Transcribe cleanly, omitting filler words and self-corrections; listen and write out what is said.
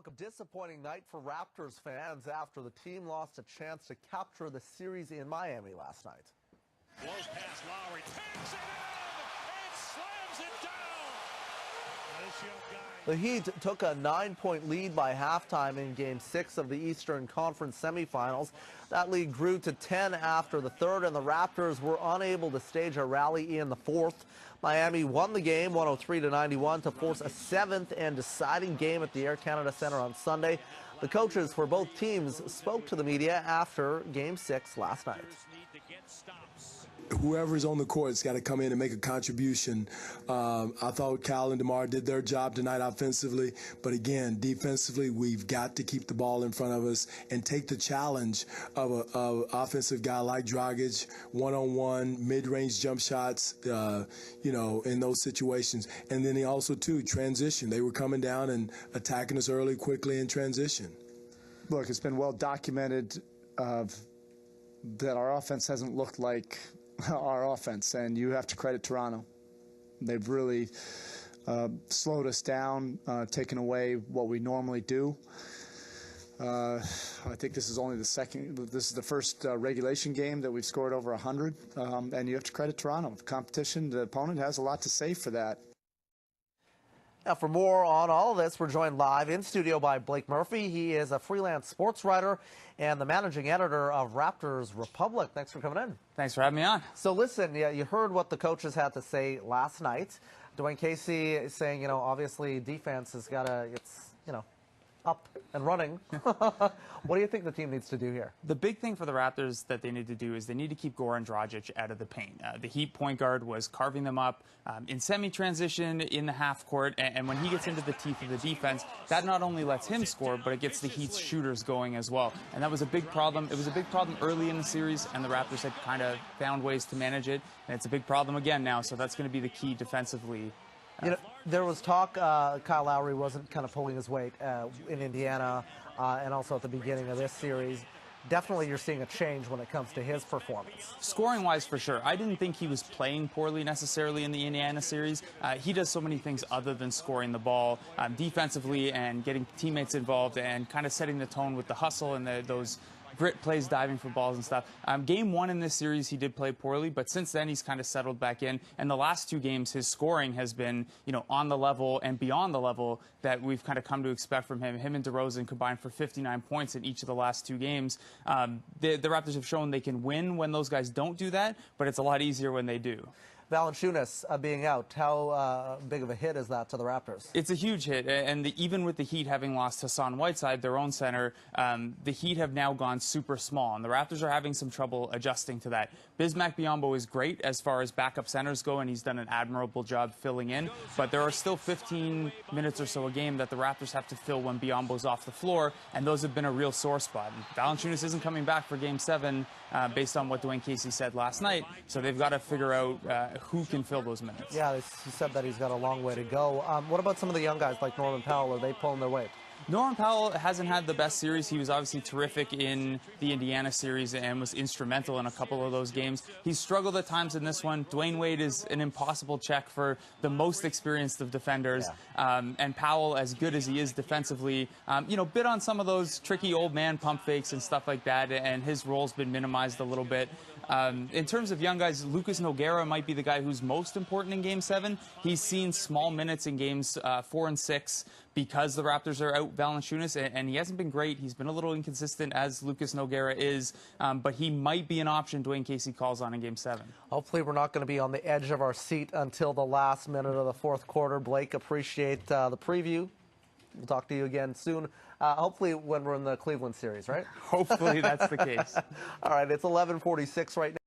A disappointing night for Raptors fans after the team lost a chance to capture the series in Miami last night. Blows past Lowry, takes it in, and slams it down. This young guy. The Heat took a 9-point lead by halftime in Game 6 of the Eastern Conference semifinals. That lead grew to 10 after the third, and the Raptors were unable to stage a rally in the fourth. Miami won the game 103-91 to force a seventh and deciding game at the Air Canada Centre on Sunday. The coaches for both teams spoke to the media after Game 6 last night. Whoever's on the court's got to come in and make a contribution. I thought Cal and DeMar did their job tonight offensively, but again, defensively, we've got to keep the ball in front of us and take the challenge of an offensive guy like Dragic, one-on-one, mid-range jump shots, in those situations. And then he also, too, transition. They were coming down and attacking us early, quickly in transition. Look, it's been well documented that our offense hasn't looked like our offense, and you have to credit Toronto. They've really slowed us down, taken away what we normally do. I think this is only this is the first regulation game that we've scored over 100, and you have to credit Toronto. The competition, the opponent has a lot to say for that. Now, for more on all of this, we're joined live in studio by Blake Murphy. He is a freelance sports writer and the managing editor of Raptors Republic. Thanks for coming in. Thanks for having me on. So listen, you heard what the coaches had to say last night. Dwayne Casey is saying, obviously defense has got to, up and running. What do you think the team needs to do here? The big thing for the Raptors that they need to do is they need to keep Goran Dragic out of the paint. The Heat point guard was carving them up in semi-transition in the half court, and when he gets into the teeth of the defense, that not only lets him score, but it gets the Heat's shooters going as well. And that was a big problem. It was a big problem early in the series, and the Raptors had kind of found ways to manage it, and it's a big problem again now, so that's going to be the key defensively. There was talk Kyle Lowry wasn't kind of pulling his weight in Indiana and also at the beginning of this series. Definitely you're seeing a change when it comes to his performance. Scoring-wise, for sure. I didn't think he was playing poorly necessarily in the Indiana series. He does so many things other than scoring the ball defensively and getting teammates involved and kind of setting the tone with the hustle and those grit plays, diving for balls and stuff. Game 1 in this series, he did play poorly, but since then he's kind of settled back in. And the last 2 games, his scoring has been, on the level and beyond the level that we've kind of come to expect from him. Him and DeRozan combined for 59 points in each of the last 2 games. The Raptors have shown they can win when those guys don't do that, but it's a lot easier when they do. Valanciunas being out, how big of a hit is that to the Raptors? It's a huge hit, and even with the Heat having lost Hassan Whiteside, their own center, the Heat have now gone super small, and the Raptors are having some trouble adjusting to that. Bismack Biyombo is great as far as backup centers go, and he's done an admirable job filling in, but there are still 15 minutes or so a game that the Raptors have to fill when Biyombo's off the floor, and those have been a real sore spot. And Valanciunas isn't coming back for Game 7 based on what Dwayne Casey said last night, so they've got to figure out who can fill those minutes. Yeah, he said that he's got a long way to go. What about some of the young guys like Norman Powell? Are they pulling their weight? Norman Powell hasn't had the best series. He was obviously terrific in the Indiana series and was instrumental in a couple of those games. He's struggled at times in this one. Dwayne Wade is an impossible check for the most experienced of defenders. Yeah. And Powell, as good as he is defensively, bit on some of those tricky old man pump fakes and stuff like that, and his role's been minimized a little bit. In terms of young guys, Lucas Nogueira might be the guy who's most important in Game 7. He's seen small minutes in Games 4 and 6 because the Raptors are out Valanciunas, and he hasn't been great. He's been a little inconsistent, as Lucas Nogueira is, but he might be an option Dwayne Casey calls on in Game 7. Hopefully we're not going to be on the edge of our seat until the last minute of the fourth quarter. Blake, appreciate the preview. We'll talk to you again soon, hopefully when we're in the Cleveland series, right? Hopefully that's the case. All right, it's 11:46 right now.